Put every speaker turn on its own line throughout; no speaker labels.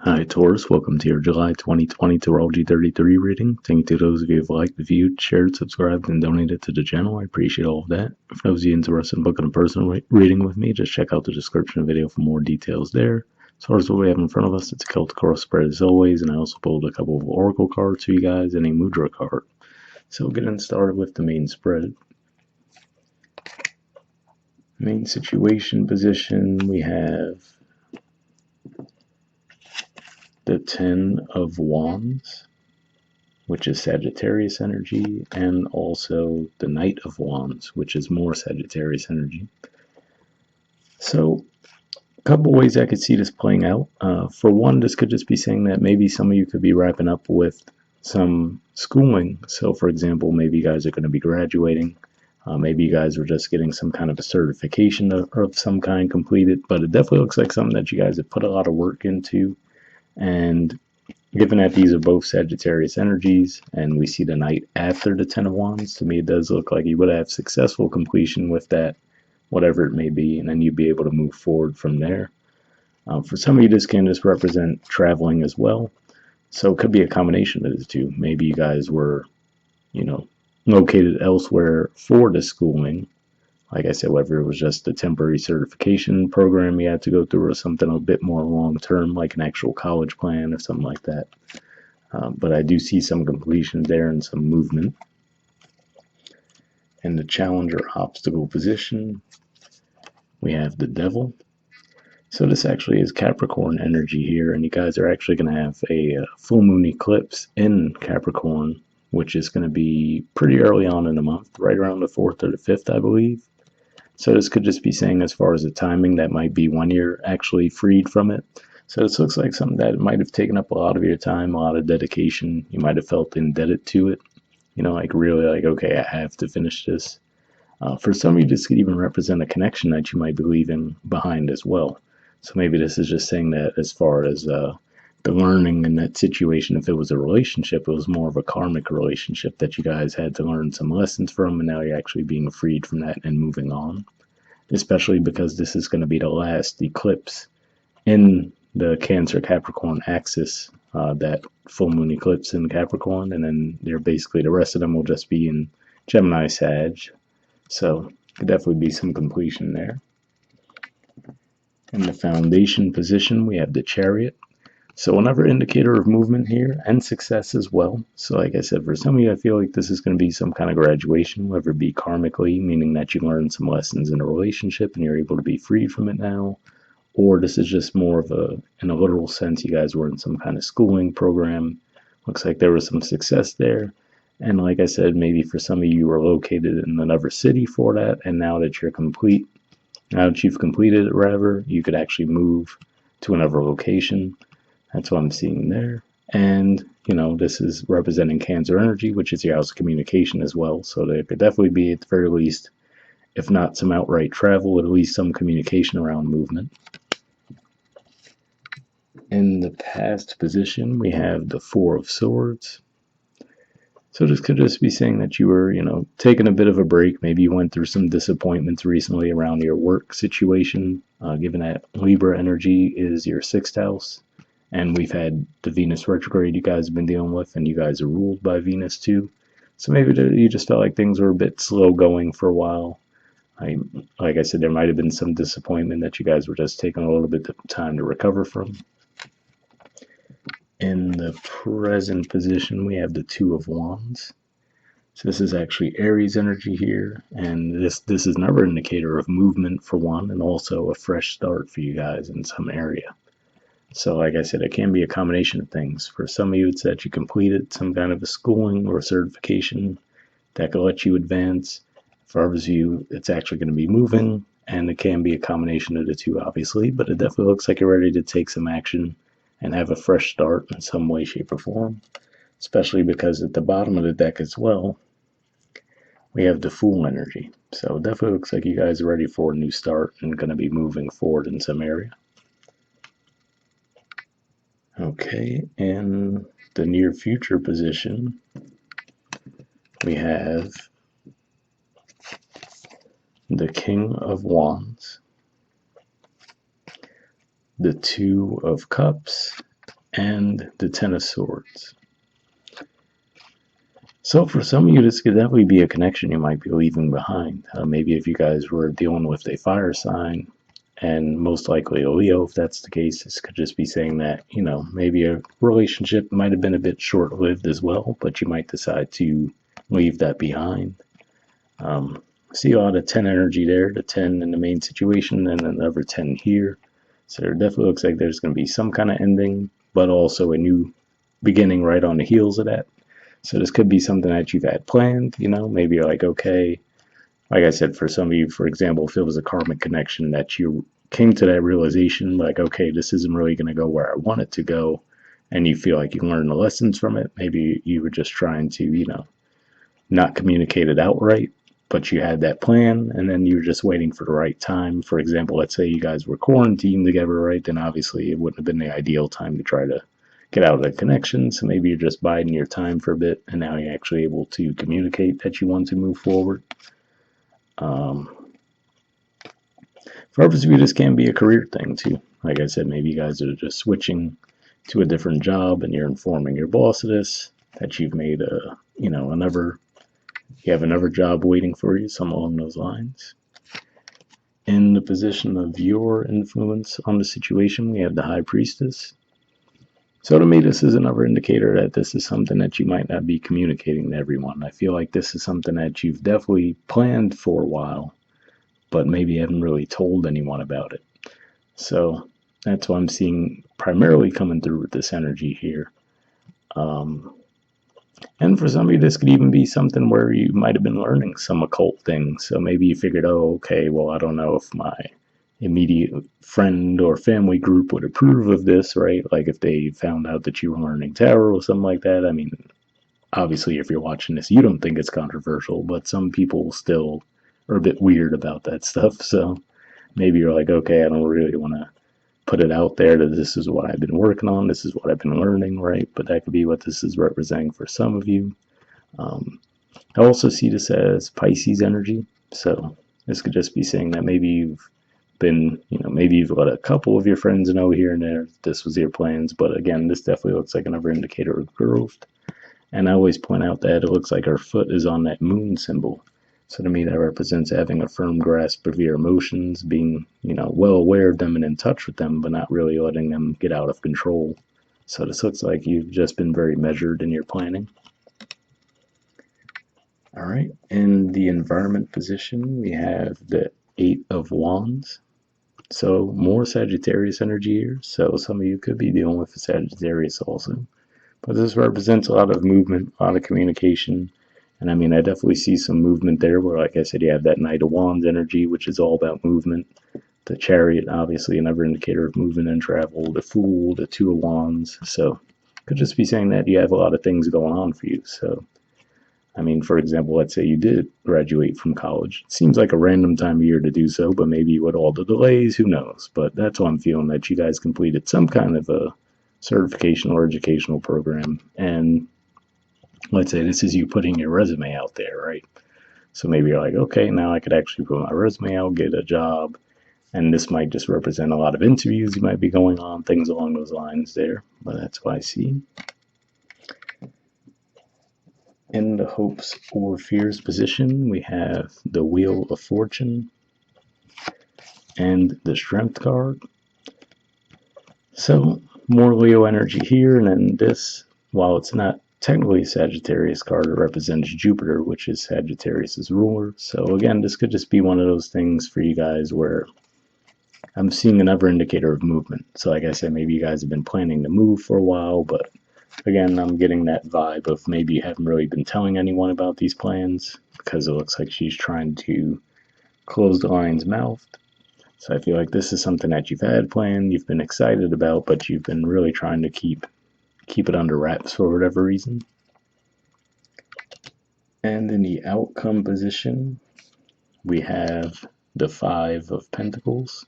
Hi Taurus, welcome to your July 2020 Astrology 33 reading. Thank you to those of you who have liked, viewed, shared, subscribed, and donated to the channel. I appreciate all of that. For those of you interested in booking a personal reading with me, just check out the description of the video for more details there. As far as what we have in front of us, it's a Celtic cross spread as always, and I also pulled a couple of Oracle cards for you guys and a Mudra card. So getting started with the main spread. Main situation position, we have the Ten of Wands, which is Sagittarius energy, and also the Knight of Wands, which is more Sagittarius energy. So a couple ways I could see this playing out. For one, this could just be saying that maybe some of you could be wrapping up with some schooling. So for example, maybe you guys are going to be graduating. Maybe you guys were just getting some kind of a certification of some kind completed, but it definitely looks like something that you guys have put a lot of work into. And given that these are both Sagittarius energies, and we see the Knight after the Ten of Wands, to me it does look like you would have successful completion with that, whatever it may be, and then you'd be able to move forward from there. For some of you, this can just represent traveling as well. So it could be a combination of the two. Maybe you guys were, located elsewhere for the schooling. Like I said, whether it was just a temporary certification program you had to go through or something a bit more long-term, like an actual college plan or something like that. But I do see some completion there and some movement. In the challenger obstacle position, we have the Devil. So this actually is Capricorn energy here, and you guys are actually going to have a full moon eclipse in Capricorn, which is going to be pretty early on in the month, right around the 4th or the 5th, I believe. So this could just be saying, as far as the timing, that might be when you're actually freed from it. So this looks like something that might have taken up a lot of your time, a lot of dedication. You might have felt indebted to it. Like really like, okay, I have to finish this. For some of you, this could even represent a connection that you might be leaving behind as well. So maybe this is just saying that as far as the learning in that situation, if it was a relationship, it was more of a karmic relationship that you guys had to learn some lessons from, and now you're actually being freed from that and moving on. Especially because this is going to be the last eclipse in the Cancer Capricorn axis, that full moon eclipse in Capricorn, and then they're basically, the rest of them will just be in Gemini Sag. So could definitely be some completion there. In the foundation position, we have the Chariot. So another indicator of movement here and success as well. So like I said, for some of you, I feel like this is going to be some kind of graduation, whether it be karmically, meaning that you learned some lessons in a relationship and you're able to be freed from it now, or this is just more of in a literal sense, you guys were in some kind of schooling program. Looks like there was some success there. And like I said, maybe for some of you, you were located in another city for that, and now that you've completed it, rather, you could actually move to another location. That's what I'm seeing there. And, this is representing Cancer energy, which is your house of communication as well. So there could definitely be, at the very least, if not some outright travel, at least some communication around movement. In the past position, we have the Four of Swords. So this could just be saying that you were, taking a bit of a break. Maybe you went through some disappointments recently around your work situation, given that Libra energy is your 6th house. And we've had the Venus retrograde you guys have been dealing with, and you guys are ruled by Venus too. So maybe you just felt like things were a bit slow going for a while. Like I said, there might have been some disappointment that you guys were just taking a little bit of time to recover from. In the present position, we have the Two of Wands. So this is actually Aries energy here, and this is another indicator of movement for one, and also a fresh start for you guys in some area. So like I said, it can be a combination of things. For some of you, it's that you completed some kind of a schooling or certification that could let you advance. For others of you, it's actually going to be moving, and it can be a combination of the two, obviously, but it definitely looks like you're ready to take some action and have a fresh start in some way, shape, or form, especially because at the bottom of the deck as well, we have the Fool energy. So it definitely looks like you guys are ready for a new start and going to be moving forward in some area. Okay, in the near future position, we have the King of Wands, the Two of Cups, and the Ten of Swords. So for some of you, this could definitely be a connection you might be leaving behind. Maybe if you guys were dealing with a fire sign, and most likely a Leo, if that's the case, this could just be saying that, maybe a relationship might have been a bit short-lived as well, but you might decide to leave that behind. See a lot of 10 energy there, the 10 in the main situation, and another 10 here. So it definitely looks like there's going to be some kind of ending, but also a new beginning right on the heels of that. So this could be something that you've had planned, maybe you're like, okay, like I said, for some of you, for example, if it was a karmic connection that you came to that realization, like, okay, this isn't really going to go where I want it to go, and you feel like you learned the lessons from it, maybe you were just trying to, not communicate it outright, but you had that plan, and then you were just waiting for the right time. For example, let's say you guys were quarantined together, right? Then obviously it wouldn't have been the ideal time to try to get out of the connection. So maybe you're just biding your time for a bit, and now you're actually able to communicate that you want to move forward. For others of you, this can be a career thing too. Like I said, maybe you guys are just switching to a different job, and you're informing your boss of this, that you've made you have another job waiting for you, something along those lines. In the position of your influence on the situation, we have the High Priestess. So to me, this is another indicator that this is something that you might not be communicating to everyone. I feel like this is something that you've definitely planned for a while, but maybe haven't really told anyone about it. So that's what I'm seeing primarily coming through with this energy here. And for some of you, this could even be something where you might have been learning some occult things. So maybe you figured, oh, okay, well, I don't know if my immediate friend or family group would approve of this, right? Like if they found out that you were learning tarot or something like that. I mean, obviously, if you're watching this, you don't think it's controversial, but some people still are a bit weird about that stuff. So maybe you're like, okay, I don't really want to put it out there that this is what I've been working on, this is what I've been learning, right? But that could be what this is representing for some of you. I also see this as Pisces energy. So this could just be saying that maybe you've been, maybe you've let a couple of your friends know here and there this was your plans. But again, this definitely looks like another indicator of growth. And I always point out that it looks like her foot is on that moon symbol. So to me, that represents having a firm grasp of your emotions, being, well aware of them and in touch with them, but not really letting them get out of control. So this looks like you've just been very measured in your planning. All right, in the environment position, we have the Eight of Wands. So more Sagittarius energy here. So some of you could be dealing with Sagittarius also. But this represents a lot of movement, a lot of communication. And I mean, I definitely see some movement there where, like I said, you have that Knight of Wands energy, which is all about movement. The Chariot, obviously, another indicator of movement and travel. The Fool, the Two of Wands. So could just be saying that you have a lot of things going on for you. So, I mean, for example, let's say you did graduate from college. It seems like a random time of year to do so, but maybe with all the delays, who knows? But that's why I'm feeling that you guys completed some kind of a certification or educational program, and let's say this is you putting your resume out there, right? So maybe you're like, okay, now I could actually put my resume out, get a job, and this might just represent a lot of interviews you might be going on, things along those lines there. But that's what I see. In the hopes or fears position, we have the Wheel of Fortune and the Strength card. So more Leo energy here, and then this, while it's not technically a Sagittarius card, it represents Jupiter, which is Sagittarius's ruler. So again, this could just be one of those things for you guys where I'm seeing another indicator of movement. So like I said, maybe you guys have been planning to move for a while, but again, I'm getting that vibe of maybe you haven't really been telling anyone about these plans because it looks like she's trying to close the lion's mouth. So I feel like this is something that you've had planned, you've been excited about, but you've been really trying to keep it under wraps for whatever reason. And in the outcome position, we have the Five of Pentacles.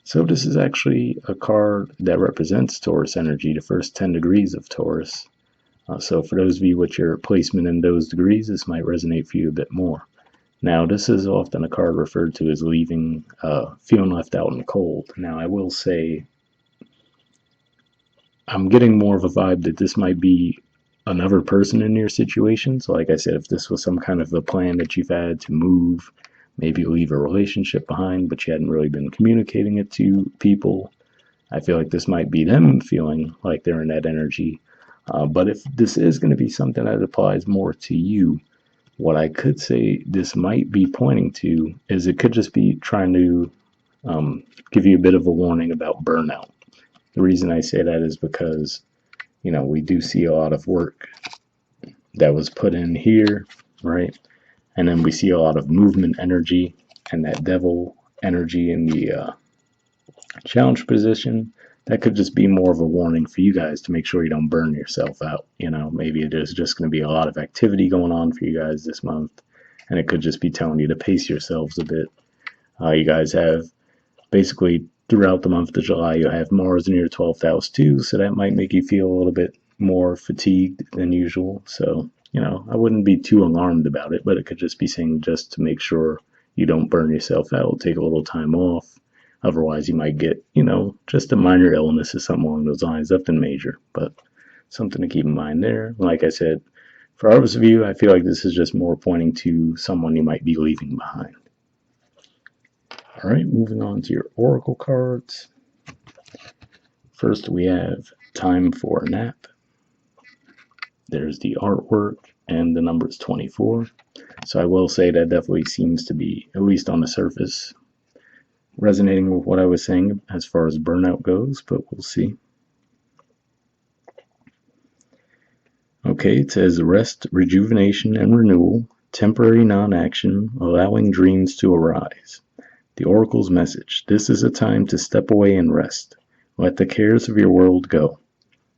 So this is actually a card that represents Taurus energy, the first 10 degrees of Taurus. So for those of you with your placement in those degrees, this might resonate for you a bit more. Now, this is often a card referred to as feeling left out in the cold. Now, I will say I'm getting more of a vibe that this might be another person in your situation. So, like I said, if this was some kind of a plan that you've had to move, maybe leave a relationship behind, but you hadn't really been communicating it to people, I feel like this might be them feeling like they're in that energy. But if this is going to be something that applies more to you, what I could say this might be pointing to is it could just be trying to give you a bit of a warning about burnout. The reason I say that is because, we do see a lot of work that was put in here, right? And then we see a lot of movement energy and that devil energy in the challenge position. That could just be more of a warning for you guys to make sure you don't burn yourself out. Maybe there's just going to be a lot of activity going on for you guys this month, and it could just be telling you to pace yourselves a bit. You guys have basically throughout the month of July, you have Mars in your 12th house too, so that might make you feel a little bit more fatigued than usual. So, I wouldn't be too alarmed about it, but it could just be saying just to make sure you don't burn yourself out, take a little time off. Otherwise, you might get, just a minor illness or something along those lines, nothing major, but something to keep in mind there. Like I said, for others of you, I feel like this is just more pointing to someone you might be leaving behind. All right, moving on to your oracle cards. First, we have Time for a Nap. There's the artwork, and the number is 24. So I will say that definitely seems to be, at least on the surface, resonating with what I was saying as far as burnout goes, but we'll see. Okay, it says rest, rejuvenation, and renewal, temporary non-action, allowing dreams to arise. The Oracle's message: this is a time to step away and rest. Let the cares of your world go.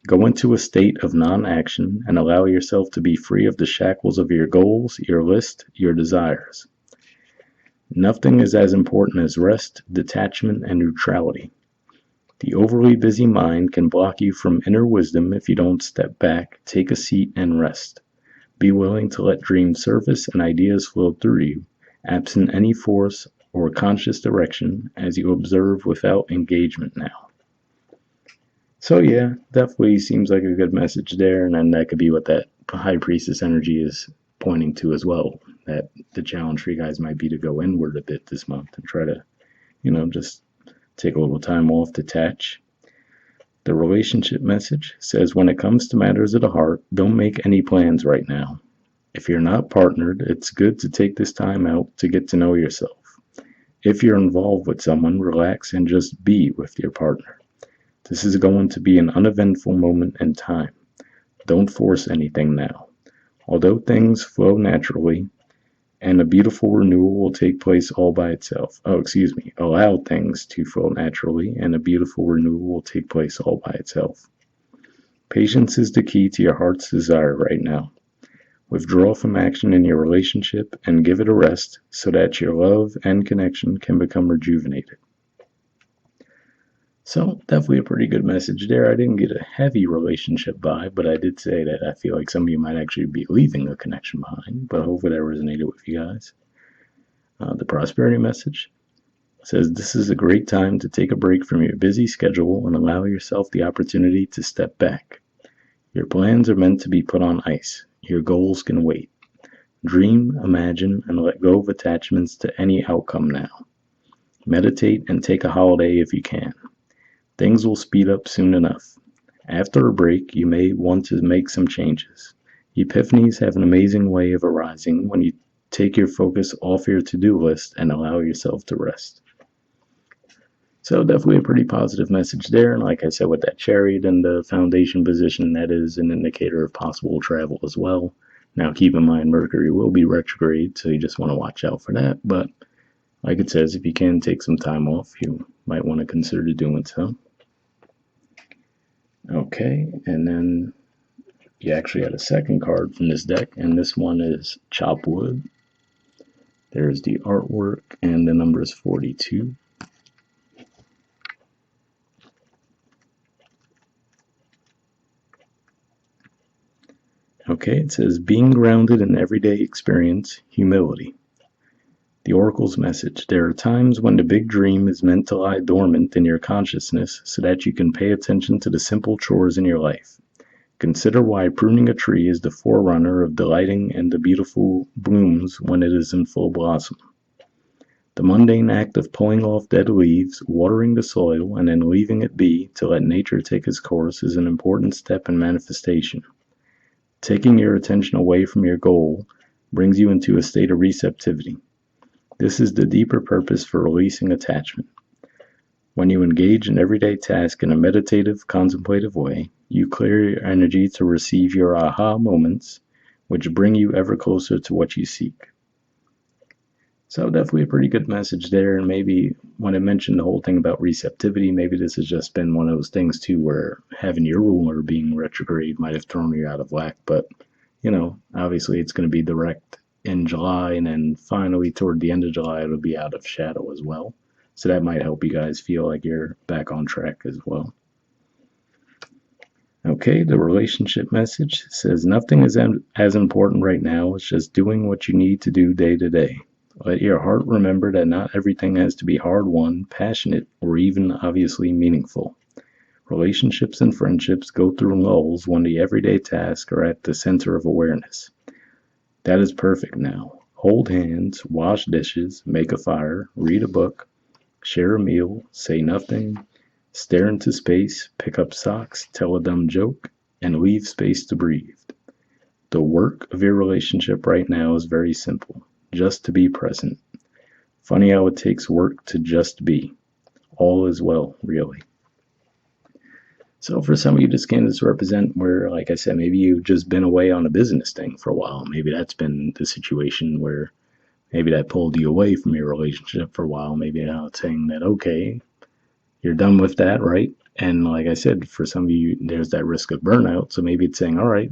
Go into a state of non-action and allow yourself to be free of the shackles of your goals, your list, your desires. Nothing is as important as rest, detachment, and neutrality. The overly busy mind can block you from inner wisdom if you don't step back, take a seat, and rest. Be willing to let dreams surface and ideas flow through you, absent any force or conscious direction, as you observe without engagement now. So yeah, definitely seems like a good message there, and then that could be what that High Priestess energy is pointing to as well. That the challenge for you guys might be to go inward a bit this month and try to, just take a little time off, detach. The relationship message says when it comes to matters of the heart, don't make any plans right now. If you're not partnered, it's good to take this time out to get to know yourself. If you're involved with someone, relax and just be with your partner. This is going to be an uneventful moment in time. Don't force anything now. Although things flow naturally, and a beautiful renewal will take place all by itself. Allow things to flow naturally, and a beautiful renewal will take place all by itself. Patience is the key to your heart's desire right now. Withdraw from action in your relationship and give it a rest so that your love and connection can become rejuvenated. So, definitely a pretty good message there. I didn't get a heavy relationship vibe, but I did say that I feel like some of you might actually be leaving a connection behind, but hopefully that resonated with you guys. The prosperity message says this is a great time to take a break from your busy schedule and allow yourself the opportunity to step back. Your plans are meant to be put on ice. Your goals can wait. Dream, imagine, and let go of attachments to any outcome now. Meditate and take a holiday if you can. Things will speed up soon enough. After a break, you may want to make some changes. Epiphanies have an amazing way of arising when you take your focus off your to-do list and allow yourself to rest. So definitely a pretty positive message there. And like I said, with that chariot in the foundation position, that is an indicator of possible travel as well. Now keep in mind Mercury will be retrograde, so you just want to watch out for that. But like it says, if you can take some time off, you might want to consider doing so. Okay, and then you actually had a second card from this deck, and this one is Chop Wood. There's the artwork, and the number is 42. Okay, it says being grounded in everyday experience, humility. The Oracle's message: there are times when the big dream is meant to lie dormant in your consciousness so that you can pay attention to the simple chores in your life. Consider why pruning a tree is the forerunner of delighting in the beautiful blooms when it is in full blossom. The mundane act of pulling off dead leaves, watering the soil, and then leaving it be to let nature take its course is an important step in manifestation. Taking your attention away from your goal brings you into a state of receptivity. This is the deeper purpose for releasing attachment. When you engage in everyday tasks in a meditative, contemplative way, you clear your energy to receive your aha moments, which bring you ever closer to what you seek. So definitely a pretty good message there, and maybe when I mentioned the whole thing about receptivity, maybe this has just been one of those things too where having your ruler being retrograde might have thrown you out of whack, but obviously it's going to be direct in July, and then finally toward the end of July it'll be out of shadow as well. So that might help you guys feel like you're back on track as well. Okay, the relationship message says nothing is as important right now as just doing what you need to do day to day. Let your heart remember that not everything has to be hard-won, passionate, or even obviously meaningful. Relationships and friendships go through lulls when the everyday tasks are at the center of awareness. That is perfect now. Hold hands, wash dishes, make a fire, read a book, share a meal, say nothing, stare into space, pick up socks, tell a dumb joke, and leave space to breathe. The work of your relationship right now is very simple. Just to be present. Funny how it takes work to just be. All is well, really. So for some of you, this can just represent where, like I said, maybe you've just been away on a business thing for a while. Maybe that's been the situation where maybe that pulled you away from your relationship for a while. Maybe now it's saying that, okay, you're done with that, right? And like I said, for some of you, there's that risk of burnout. So maybe it's saying, all right,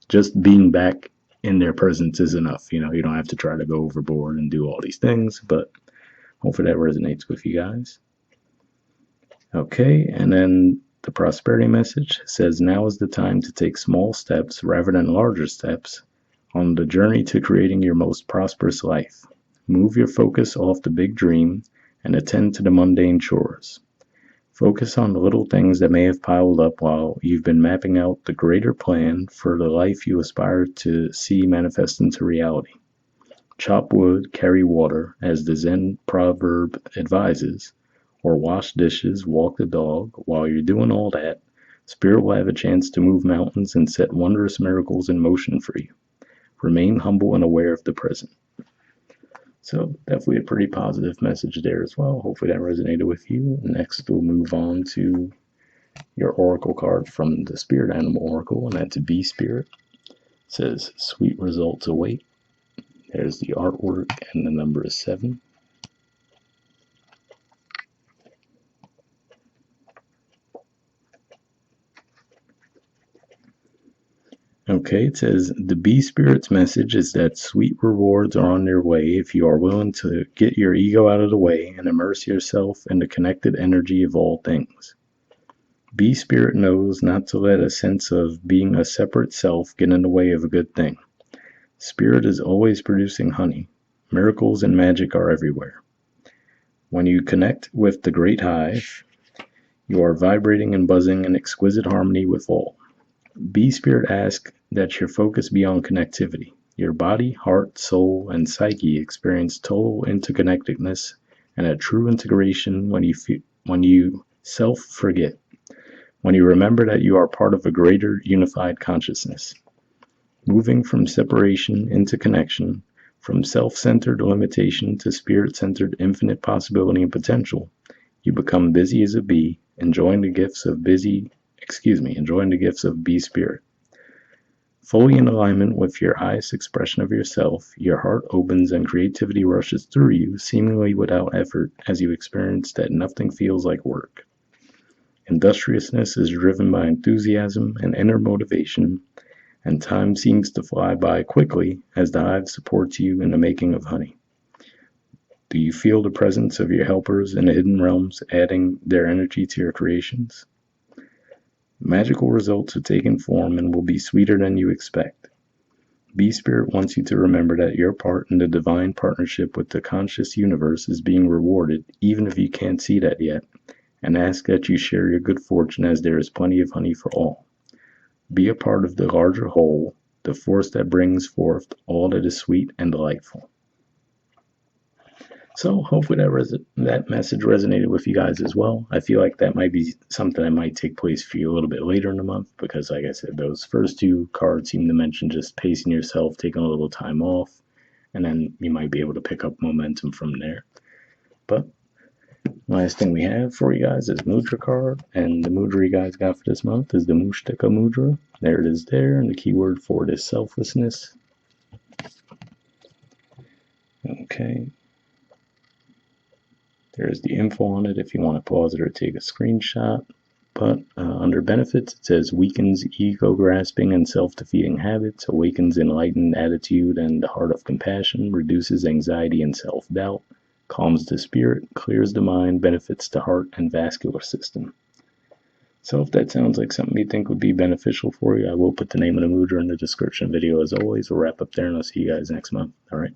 just being back in their presence is enough. You don't have to try to go overboard and do all these things, but hopefully that resonates with you guys. Okay, and then the prosperity message says now is the time to take small steps rather than larger steps on the journey to creating your most prosperous life. Move your focus off the big dream and attend to the mundane chores. Focus on the little things that may have piled up while you've been mapping out the greater plan for the life you aspire to see manifest into reality. Chop wood, carry water, as the Zen proverb advises, or wash dishes, walk the dog. While you're doing all that, Spirit will have a chance to move mountains and set wondrous miracles in motion for you. Remain humble and aware of the present. So definitely a pretty positive message there as well. Hopefully that resonated with you. Next, we'll move on to your oracle card from the Spirit Animal Oracle, and that's Bee Spirit. It says, sweet results await. There's the artwork, and the number is 7. Okay, it says, the Bee Spirit's message is that sweet rewards are on their way if you are willing to get your ego out of the way and immerse yourself in the connected energy of all things. Bee Spirit knows not to let a sense of being a separate self get in the way of a good thing. Spirit is always producing honey. Miracles and magic are everywhere. When you connect with the great hive, you are vibrating and buzzing in exquisite harmony with all. Bee Spirit asks that your focus be on connectivity. Your body, heart, soul, and psyche experience total interconnectedness and a true integration when you self-forget, when you remember that you are part of a greater unified consciousness. Moving from separation into connection, from self-centered limitation to spirit-centered infinite possibility and potential, you become busy as a bee, enjoying the gifts of Bee Spirit. Fully in alignment with your highest expression of yourself, your heart opens and creativity rushes through you, seemingly without effort, as you experience that nothing feels like work. Industriousness is driven by enthusiasm and inner motivation, and time seems to fly by quickly as the hive supports you in the making of honey. Do you feel the presence of your helpers in the hidden realms adding their energy to your creations? Magical results are taking form and will be sweeter than you expect. B-Spirit wants you to remember that your part in the divine partnership with the conscious universe is being rewarded, even if you can't see that yet, and ask that you share your good fortune as there is plenty of honey for all. Be a part of the larger whole, the force that brings forth all that is sweet and delightful. So hopefully that message resonated with you guys as well. I feel like that might be something that might take place for you a little bit later in the month because, like I said, those first two cards seem to mention just pacing yourself, taking a little time off, and then you might be able to pick up momentum from there. But last thing we have for you guys is Mudra card, and the Mudra you guys got for this month is the Mushtika Mudra. There it is there, and the keyword for it is selflessness. Okay. There's the info on it if you want to pause it or take a screenshot. But under benefits, it says weakens ego grasping and self-defeating habits, awakens enlightened attitude and the heart of compassion, reduces anxiety and self-doubt, calms the spirit, clears the mind, benefits the heart and vascular system. So if that sounds like something you think would be beneficial for you, I will put the name of the Mudra in the description video as always. We'll wrap up there and I'll see you guys next month. All right.